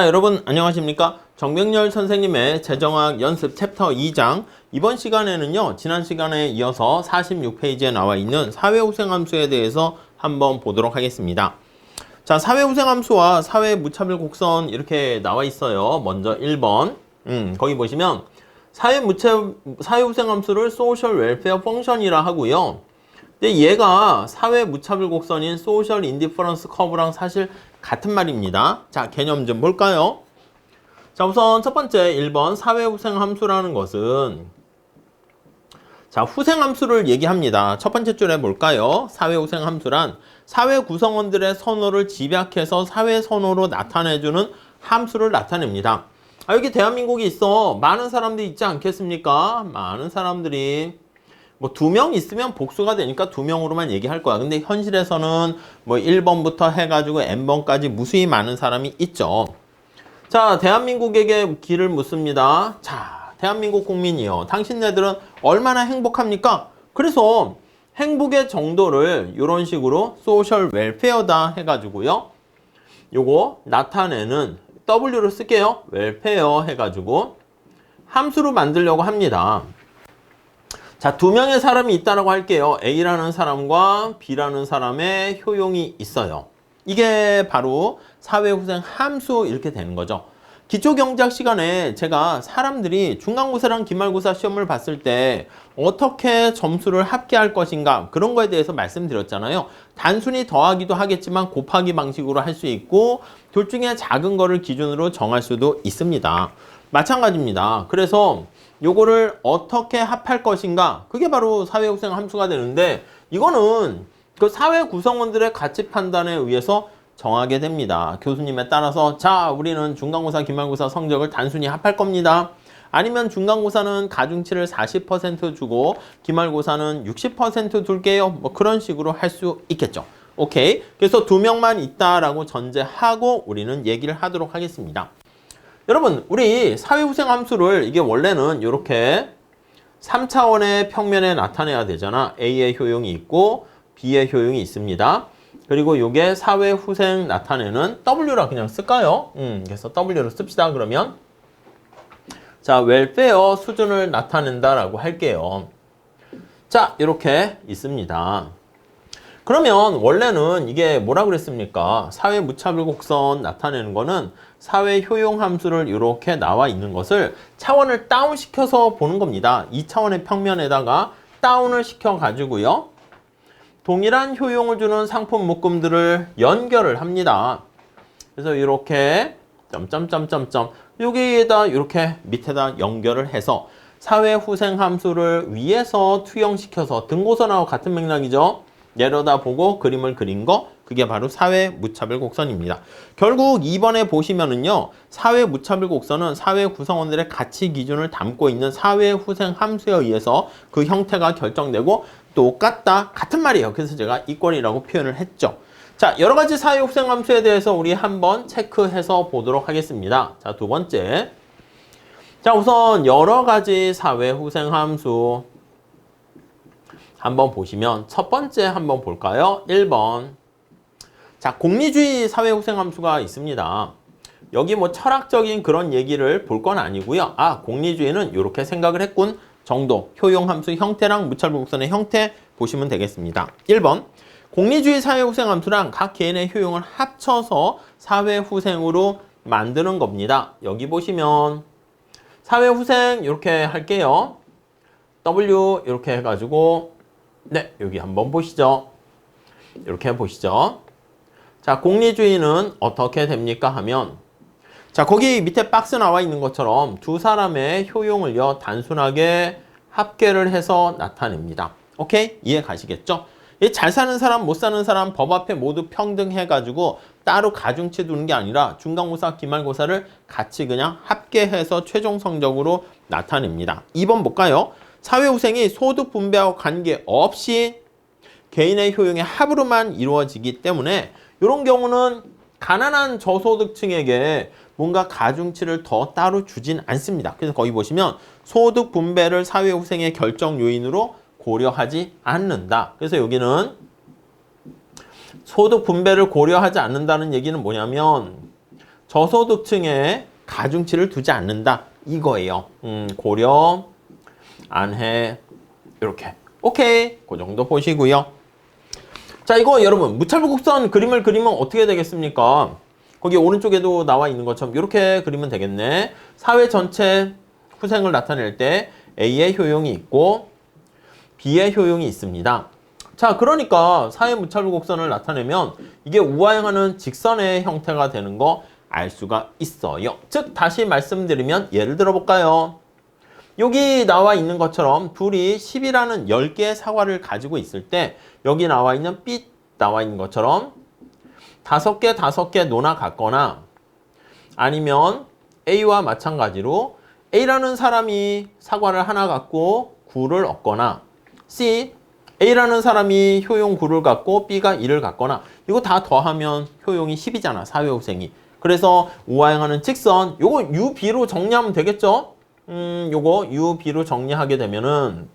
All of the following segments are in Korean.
여러분 안녕하십니까? 정병렬 선생님의 재정학 연습 챕터 2장 이번 시간에는요 지난 시간에 이어서 46페이지에 나와 있는 사회후생함수에 대해서 한번 보도록 하겠습니다. 자, 사회후생함수와 사회무차별곡선 이렇게 나와 있어요. 먼저 1번 거기 보시면 사회후생함수를 Social Welfare Function이라 하고요. 근데 얘가 사회무차별곡선인 Social Indifference Curve랑 사실 같은 말입니다. 자, 개념 좀 볼까요? 자, 우선 첫 번째 1번 사회후생함수라는 것은 자, 후생함수를 얘기합니다. 첫 번째 줄에 볼까요? 사회후생함수란 사회 구성원들의 선호를 집약해서 사회 선호로 나타내주는 함수를 나타냅니다. 여기 대한민국이 있어. 많은 사람들이 있지 않겠습니까? 많은 사람들이 뭐 2명 있으면 복수가 되니까 2명으로만 얘기할 거야. 근데 현실에서는 뭐 1번부터 해가지고 n번까지 무수히 많은 사람이 있죠. 자, 대한민국에게 길을 묻습니다. 자, 대한민국 국민이요. 당신네들은 얼마나 행복합니까? 그래서 행복의 정도를 이런 식으로 소셜 웰페어다 해가지고요. 요거 나타내는 W를 쓸게요. 웰페어 해가지고 함수로 만들려고 합니다. 자, 2명의 사람이 있다라고 할게요. A라는 사람과 B라는 사람의 효용이 있어요. 이게 바로 사회후생 함수 이렇게 되는 거죠. 기초경제학 시간에 제가 사람들이 중간고사랑 기말고사 시험을 봤을 때 어떻게 점수를 합계할 것인가 그런 거에 대해서 말씀드렸잖아요. 단순히 더하기도 하겠지만 곱하기 방식으로 할 수 있고 둘 중에 작은 거를 기준으로 정할 수도 있습니다. 마찬가지입니다. 그래서 요거를 어떻게 합할 것인가 그게 바로 사회후생 함수가 되는데 이거는 그 사회 구성원들의 가치 판단에 의해서 정하게 됩니다. 교수님에 따라서 자, 우리는 중간고사, 기말고사 성적을 단순히 합할 겁니다. 아니면 중간고사는 가중치를 40% 주고 기말고사는 60% 둘게요. 뭐 그런 식으로 할 수 있겠죠. 오케이. 그래서 2명만 있다라고 전제하고 우리는 얘기를 하도록 하겠습니다. 여러분, 우리 사회후생 함수를 이게 원래는 이렇게 3차원의 평면에 나타내야 되잖아. A의 효용이 있고 B의 효용이 있습니다. 그리고 이게 사회후생 나타내는 W라 그냥 쓸까요? 그래서 W를 씁시다. 그러면 자, 웰페어 수준을 나타낸다라고 할게요. 자, 이렇게 있습니다. 그러면 원래는 이게 뭐라 그랬습니까? 사회무차별곡선 나타내는 거는 사회효용함수를 이렇게 나와 있는 것을 차원을 다운시켜서 보는 겁니다. 2차원의 평면에다가 다운을 시켜가지고요. 동일한 효용을 주는 상품 묶음들을 연결을 합니다. 그래서 이렇게 점점점점점 여기에다 이렇게 밑에다 연결을 해서 사회후생함수를 위에서 투영시켜서 등고선하고 같은 맥락이죠. 내려다보고 그림을 그린 거 그게 바로 사회무차별곡선입니다. 결국 2번에 보시면은요. 사회무차별곡선은 사회 구성원들의 가치 기준을 담고 있는 사회후생함수에 의해서 그 형태가 결정되고 똑같다 같은 말이에요. 그래서 제가 이권이라고 표현을 했죠. 자, 여러 가지 사회후생함수에 대해서 우리 한번 체크해서 보도록 하겠습니다. 자, 두 번째. 자, 우선 여러 가지 사회후생함수 한번 보시면 첫 번째 한번 볼까요? 1번. 자, 공리주의 사회후생함수가 있습니다. 여기 뭐 철학적인 그런 얘기를 볼 건 아니고요. 아, 공리주의는 이렇게 생각을 했군 정도. 효용함수 형태랑 무차별곡선의 형태 보시면 되겠습니다. 1번. 공리주의 사회후생함수랑 각 개인의 효용을 합쳐서 사회후생으로 만드는 겁니다. 여기 보시면 사회후생 이렇게 할게요. W 이렇게 해가지고 네, 여기 한번 보시죠. 이렇게 보시죠. 자, 공리주의는 어떻게 됩니까 하면 자, 거기 밑에 박스 나와 있는 것처럼 두 사람의 효용을요 단순하게 합계를 해서 나타냅니다. 오케이? 이해 가시겠죠? 잘 사는 사람, 못 사는 사람 법 앞에 모두 평등해가지고 따로 가중치 두는 게 아니라 중간고사, 기말고사를 같이 그냥 합계해서 최종 성적으로 나타냅니다. 2번 볼까요? 사회후생이 소득 분배와 관계없이 개인의 효용의 합으로만 이루어지기 때문에 이런 경우는 가난한 저소득층에게 뭔가 가중치를 더 따로 주진 않습니다. 그래서 거기 보시면 소득 분배를 사회후생의 결정 요인으로 고려하지 않는다. 그래서 여기는 소득 분배를 고려하지 않는다는 얘기는 뭐냐면 저소득층에 가중치를 두지 않는다. 이거예요. 고려 안 해. 이렇게. 오케이. 그 정도 보시고요. 자, 이거 여러분 무차별 곡선 그림을 그리면 어떻게 되겠습니까? 거기 오른쪽에도 나와 있는 것처럼 이렇게 그리면 되겠네. 사회 전체 후생을 나타낼 때 A의 효용이 있고 B의 효용이 있습니다. 자, 그러니까 사회 무차별 곡선을 나타내면 이게 우하행하는 직선의 형태가 되는 거 알 수가 있어요. 즉 다시 말씀드리면 예를 들어 볼까요? 여기 나와 있는 것처럼 둘이 10이라는 10개의 사과를 가지고 있을 때 여기 나와 있는 B 나와 있는 것처럼 5개 노나 같거나 아니면 A와 마찬가지로 A라는 사람이 사과를 하나 갖고 9를 얻거나 C, A라는 사람이 효용 9를 갖고 B가 1을 갖거나 이거 다 더하면 효용이 10이잖아. 사회후생이. 그래서 우하행하는 직선 요거 UB로 정리하면 되겠죠? 요거 UB로 정리하게 되면은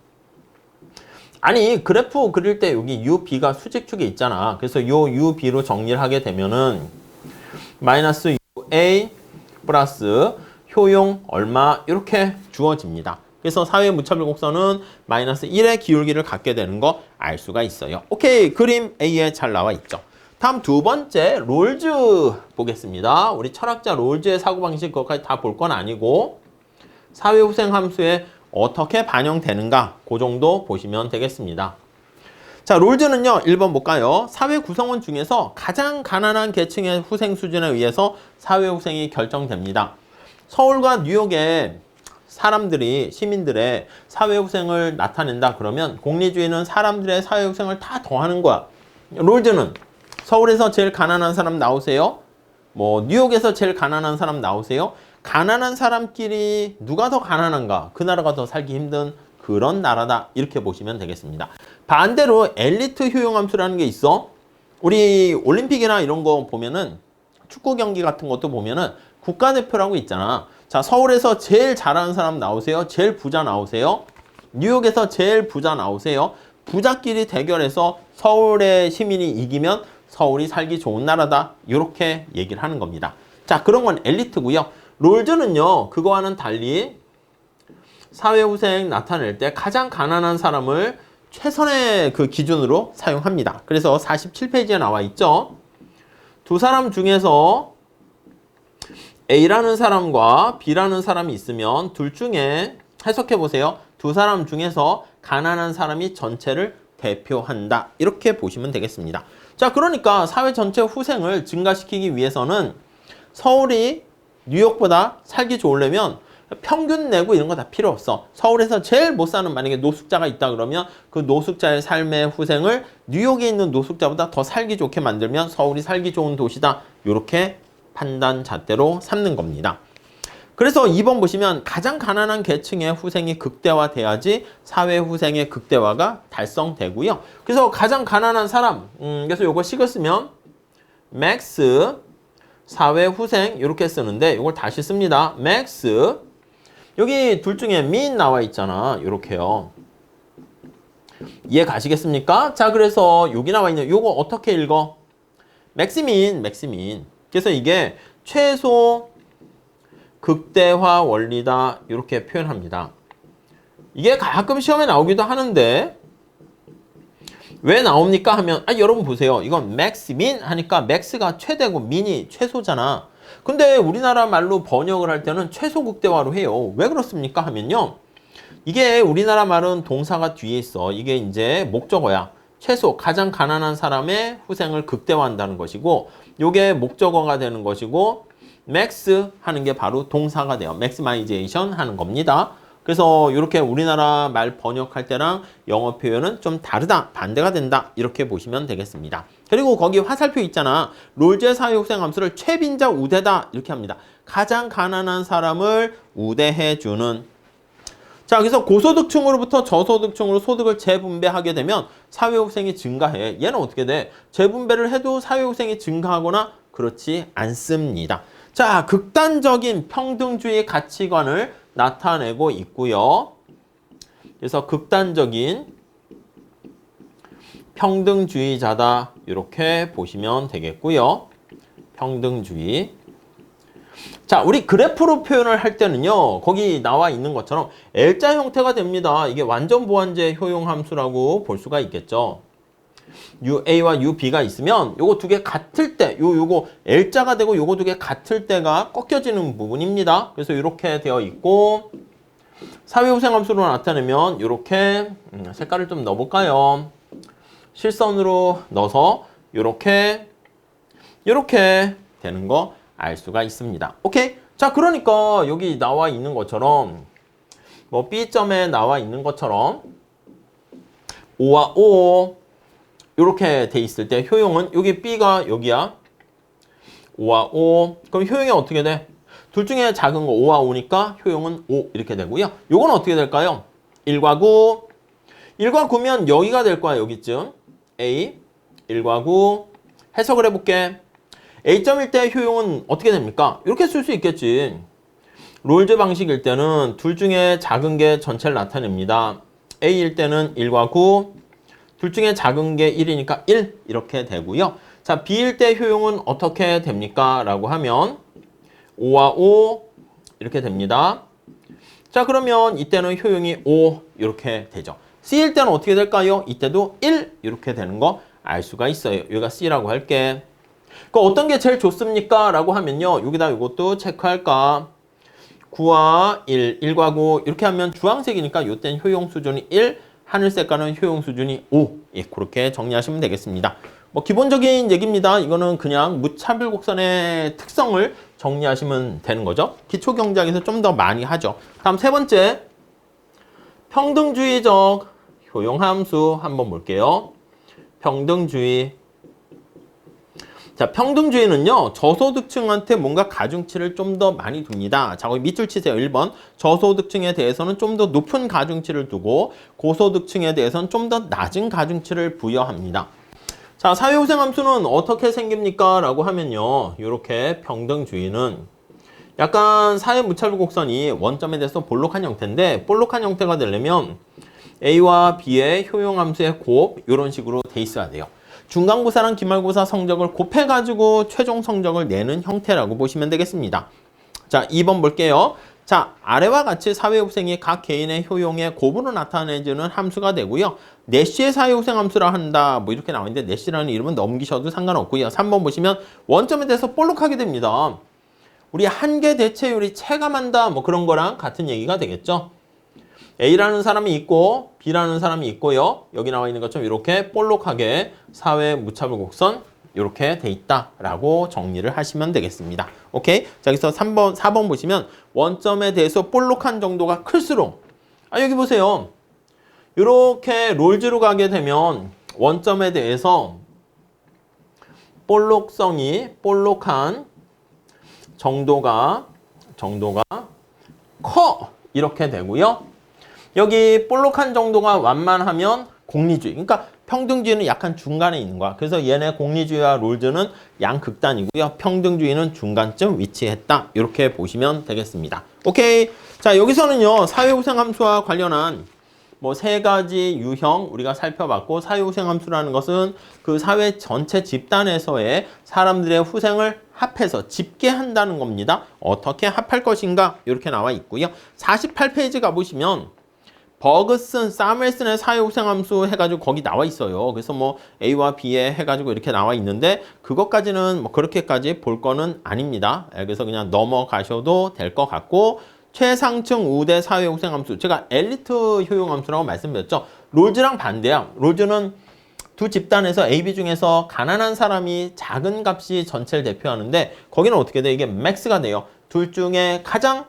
아니 그래프 그릴 때 여기 UB가 수직축에 있잖아. 그래서 요 UB로 정리를 하게 되면은 마이너스 UA 플러스 효용 얼마 이렇게 주어집니다. 그래서 사회 무차별 곡선은 마이너스 1의 기울기를 갖게 되는 거 알 수가 있어요. 오케이. 그림 A에 잘 나와 있죠. 다음 두 번째 롤즈 보겠습니다. 우리 철학자 롤즈의 사고방식 그것까지 다 볼 건 아니고 사회후생 함수에 어떻게 반영되는가 그 정도 보시면 되겠습니다. 자, 롤즈는요. 1번 볼까요? 사회 구성원 중에서 가장 가난한 계층의 후생 수준에 의해서 사회후생이 결정됩니다. 서울과 뉴욕의 사람들이 시민들의 사회후생을 나타낸다 그러면 공리주의는 사람들의 사회후생을 다 더하는 거야. 롤즈는 서울에서 제일 가난한 사람 나오세요. 뭐 뉴욕에서 제일 가난한 사람 나오세요. 가난한 사람끼리 누가 더 가난한가? 그 나라가 더 살기 힘든 그런 나라다. 이렇게 보시면 되겠습니다. 반대로 엘리트 효용함수라는 게 있어. 우리 올림픽이나 이런 거 보면은 축구 경기 같은 것도 보면은 국가대표라고 있잖아. 자, 서울에서 제일 잘하는 사람 나오세요. 제일 부자 나오세요. 뉴욕에서 제일 부자 나오세요. 부자끼리 대결해서 서울의 시민이 이기면 서울이 살기 좋은 나라다. 이렇게 얘기를 하는 겁니다. 자, 그런 건 엘리트고요. 롤즈는요. 그거와는 달리 사회후생 나타낼 때 가장 가난한 사람을 최선의 그 기준으로 사용합니다. 그래서 47페이지에 나와 있죠. 두 사람 중에서 A라는 사람과 B라는 사람이 있으면 둘 중에 해석해 보세요. 두 사람 중에서 가난한 사람이 전체를 대표한다. 이렇게 보시면 되겠습니다. 자, 그러니까 사회 전체 후생을 증가시키기 위해서는 서울이 뉴욕보다 살기 좋으려면 평균 내고 이런 거 다 필요 없어. 서울에서 제일 못 사는 만약에 노숙자가 있다 그러면 그 노숙자의 삶의 후생을 뉴욕에 있는 노숙자보다 더 살기 좋게 만들면 서울이 살기 좋은 도시다. 이렇게 판단 잣대로 삼는 겁니다. 그래서 2번 보시면 가장 가난한 계층의 후생이 극대화돼야지 사회 후생의 극대화가 달성되고요. 그래서 가장 가난한 사람, 그래서 요거 식을 쓰면 맥스 사회 후생 이렇게 쓰는데 이걸 다시 씁니다. 맥스 여기 둘 중에 민 나와 있잖아. 이렇게요. 이해 가시겠습니까? 자, 그래서 여기 나와 있는 요거 어떻게 읽어? 맥시민. 그래서 이게 최소 극대화 원리다 이렇게 표현합니다. 이게 가끔 시험에 나오기도 하는데 왜 나옵니까 하면 여러분 보세요. 이건 맥스민 하니까 맥스가 최대고 민이 최소잖아. 근데 우리나라 말로 번역을 할 때는 최소 극대화로 해요. 왜 그렇습니까 하면요. 이게 우리나라 말은 동사가 뒤에 있어. 이게 이제 목적어야. 최소 가장 가난한 사람의 후생을 극대화한다는 것이고 요게 목적어가 되는 것이고 맥스 하는 게 바로 동사가 돼요. 맥시마이제이션 하는 겁니다. 그래서 이렇게 우리나라 말 번역할 때랑 영어 표현은 좀 다르다. 반대가 된다. 이렇게 보시면 되겠습니다. 그리고 거기 화살표 있잖아. 롤즈의 사회후생 함수를 최빈자 우대다. 이렇게 합니다. 가장 가난한 사람을 우대해주는. 자, 그래서 고소득층으로부터 저소득층으로 소득을 재분배하게 되면 사회후생이 증가해. 얘는 어떻게 돼? 재분배를 해도 사회후생이 증가하거나 그렇지 않습니다. 자, 극단적인 평등주의 가치관을 나타내고 있고요. 그래서 극단적인 평등주의자다. 이렇게 보시면 되겠고요. 평등주의. 자, 우리 그래프로 표현을 할 때는요, 거기 나와 있는 것처럼 L자 형태가 됩니다. 이게 완전 보완제 효용 함수라고 볼 수가 있겠죠. UA와 UB가 있으면 요거 두 개 같을 때, 요거 L자가 되고 요거 두 개 같을 때가 꺾여지는 부분입니다. 그래서 이렇게 되어 있고, 사회후생함수로 나타내면 이렇게 색깔을 좀 넣어볼까요? 실선으로 넣어서 이렇게 되는 거 알 수가 있습니다. 오케이? 자, 그러니까 여기 나와 있는 것처럼 뭐 B점에 나와 있는 것처럼 O와 O 이렇게 돼 있을 때 효용은 여기 B가 여기야. O와 O. 그럼 효용이 어떻게 돼? 둘 중에 작은 거 5와 5니까 효용은 5 이렇게 되고요. 요건 어떻게 될까요? 1과 9. 1과 9면 여기가 될 거야. 여기쯤. A. 1과 9. 해석을 해볼게. A점일 때 효용은 어떻게 됩니까? 이렇게 쓸 수 있겠지. 롤즈 방식일 때는 둘 중에 작은 게 전체를 나타냅니다. A일 때는 1과 9. 둘 중에 작은 게 1이니까 1 이렇게 되고요. 자, B일 때 효용은 어떻게 됩니까? 라고 하면 5와 5 이렇게 됩니다. 자, 그러면 이때는 효용이 5 이렇게 되죠. C일 때는 어떻게 될까요? 이때도 1 이렇게 되는 거 알 수가 있어요. 여기가 C라고 할게. 그 어떤 게 제일 좋습니까? 라고 하면요. 여기다 이것도 체크할까? 9와 1, 1과 9 이렇게 하면 주황색이니까 이때는 효용 수준이 1, 하늘색깔은 효용 수준이 5. 예, 그렇게 정리하시면 되겠습니다. 뭐 기본적인 얘기입니다. 이거는 그냥 무차별 곡선의 특성을 정리하시면 되는 거죠. 기초경제학에서 좀 더 많이 하죠. 다음 세 번째, 평등주의적 효용함수 한번 볼게요. 평등주의. 자, 평등주의는요, 저소득층한테 뭔가 가중치를 좀 더 많이 둡니다. 자, 거기 밑줄 치세요. 1번. 저소득층에 대해서는 좀 더 높은 가중치를 두고, 고소득층에 대해서는 좀 더 낮은 가중치를 부여합니다. 자, 사회후생함수는 어떻게 생깁니까? 라고 하면요, 이렇게 평등주의는 약간 사회무차별 곡선이 원점에 대해서 볼록한 형태인데, 볼록한 형태가 되려면 A와 B의 효용함수의 곱, 이런 식으로 돼 있어야 돼요. 중간고사랑 기말고사 성적을 곱해가지고 최종 성적을 내는 형태라고 보시면 되겠습니다. 자, 2번 볼게요. 자, 아래와 같이 사회후생이 각 개인의 효용의 곱으로 나타내주는 함수가 되고요. 내시의 사회후생 함수라 한다. 뭐 이렇게 나와 있는데 내시라는 이름은 넘기셔도 상관없고요. 3번 보시면 원점에 대해서 볼록하게 됩니다. 우리 한계 대체율이 체감한다. 뭐 그런 거랑 같은 얘기가 되겠죠. A라는 사람이 있고 B라는 사람이 있고요. 여기 나와 있는 것처럼 이렇게 볼록하게 사회 무차별 곡선 이렇게 돼 있다라고 정리를 하시면 되겠습니다. 오케이? 자, 여기서 4번 보시면 원점에 대해서 볼록한 정도가 클수록 여기 보세요. 이렇게 롤즈로 가게 되면 원점에 대해서 볼록한 정도가 커 이렇게 되고요. 여기 볼록한 정도가 완만하면 공리주의. 그러니까 평등주의는 약간 중간에 있는 거야. 그래서 얘네 공리주의와 롤즈는 양극단이고요. 평등주의는 중간쯤 위치했다. 이렇게 보시면 되겠습니다. 오케이. 자, 여기서는요. 사회후생함수와 관련한 뭐 세 가지 유형 우리가 살펴봤고, 사회후생함수라는 것은 그 사회 전체 집단에서의 사람들의 후생을 합해서 집계한다는 겁니다. 어떻게 합할 것인가 이렇게 나와 있고요. 48페이지 가보시면 버그슨, 사무엘슨의 사회후생함수 해가지고 거기 나와 있어요. 그래서 뭐 A와 B에 해가지고 이렇게 나와 있는데 그것까지는 뭐 그렇게까지 볼 거는 아닙니다. 그래서 그냥 넘어가셔도 될 것 같고, 최상층 우대 사회후생함수, 제가 엘리트 효용함수라고 말씀드렸죠. 롤즈랑 반대야. 롤즈는 두 집단에서 A, B 중에서 가난한 사람이 작은 값이 전체를 대표하는데 거기는 어떻게 돼? 이게 맥스가 돼요. 둘 중에 가장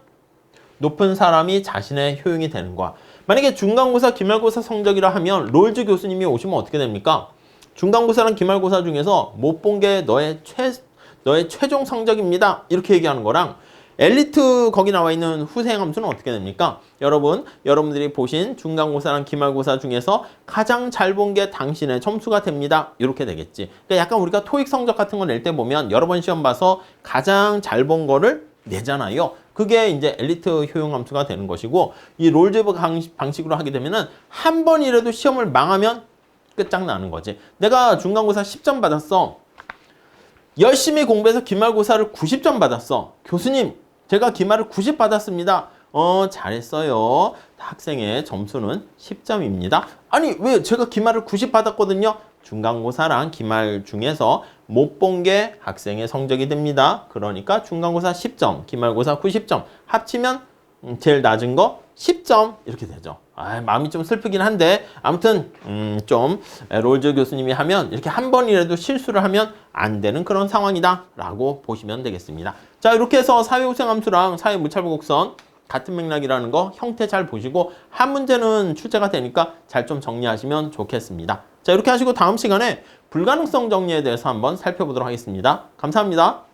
높은 사람이 자신의 효용이 되는 거야. 만약에 중간고사, 기말고사 성적이라 하면 롤즈 교수님이 오시면 어떻게 됩니까? 중간고사랑 기말고사 중에서 못 본 게 너의 최종 성적입니다. 이렇게 얘기하는 거랑 엘리트 거기 나와 있는 후생함수는 어떻게 됩니까? 여러분들이 보신 중간고사랑 기말고사 중에서 가장 잘 본 게 당신의 점수가 됩니다. 이렇게 되겠지. 그러니까 약간 우리가 토익 성적 같은 거 낼 때 보면 여러 번 시험 봐서 가장 잘 본 거를 내잖아요. 그게 이제 엘리트 효용함수가 되는 것이고, 이 롤즈 방식으로 하게 되면은 한 번이라도 시험을 망하면 끝장나는 거지. 내가 중간고사 10점 받았어. 열심히 공부해서 기말고사를 90점 받았어. 교수님, 제가 기말을 90 받았습니다. 잘했어요. 학생의 점수는 10점입니다. 아니, 왜 제가 기말을 90 받았거든요? 중간고사랑 기말 중에서 못 본 게 학생의 성적이 됩니다. 그러니까 중간고사 10점, 기말고사 90점 합치면 제일 낮은 거 10점 이렇게 되죠. 마음이 좀 슬프긴 한데 아무튼 좀 롤즈 교수님이 하면 이렇게 한 번이라도 실수를 하면 안 되는 그런 상황이다 라고 보시면 되겠습니다. 자, 이렇게 해서 사회고생함수랑 사회무차별곡선 같은 맥락이라는 거 형태 잘 보시고 한 문제는 출제가 되니까 잘 좀 정리하시면 좋겠습니다. 자, 이렇게 하시고 다음 시간에 불가능성 정리에 대해서 한번 살펴보도록 하겠습니다. 감사합니다.